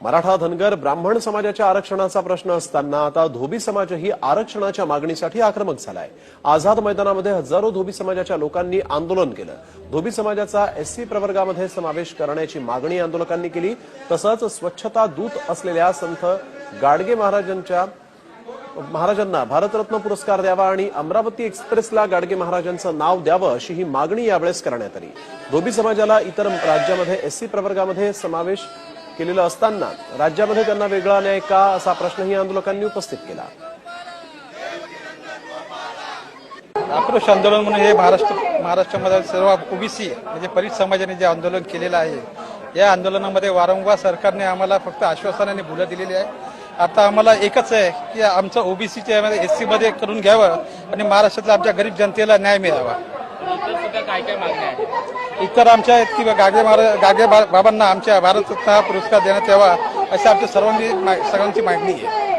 मराठा, धनगर, ब्राह्मण समाजाच्या आरक्षणाचा प्रश्न असताना आता धोबी समाजही आरक्षणाच्या मागणीसाठी आक्रमक झालाय। आझाद मैदानामध्ये हजारो धोबी समाजाच्या लोकांनी आंदोलन केलं। धोबी समाजाचा एससी प्रवर्गामध्ये समावेश करण्याची मागणी आंदोलकांनी केली। तसंच स्वच्छता दूत असलेल्या संत गाडगे महाराजांना भारतरत्न पुरस्कार द्यावा आणि अमरावती एक्सप्रेसला गाडगे महाराजांचं नाव द्यावं अशी ही मागणी यावेळेस करण्यात आली। धोबी समाजाला इतर राज्यामध्ये एससी प्रवर्गामध्ये समावेश केलेलं असताना राज्यामध्ये त्यांना वेगळा न्याय का असा प्रश्नही आंदोलकांनी उपस्थित केला। आक्रोश आंदोलन म्हणून हे महाराष्ट्रामध्ये सर्व ओबीसी म्हणजे परित समाजाने जे आंदोलन केलेलं आहे, या आंदोलनामध्ये वारंवार सरकारने आम्हाला फक्त आश्वासनाने भुलं दिलेली आहे। आता आम्हाला एकच आहे की आमचं ओबीसीच्या एससी मध्ये करून घ्यावं आणि महाराष्ट्रातल्या आमच्या गरीब जनतेला न्याय मिळावा। इतर आमच्या आहेत की गाडगे बाबांना आमच्या भारतरत्न पुरस्कार देण्यात यावा अशी आमच्या सगळ्यांची मागणी आहे।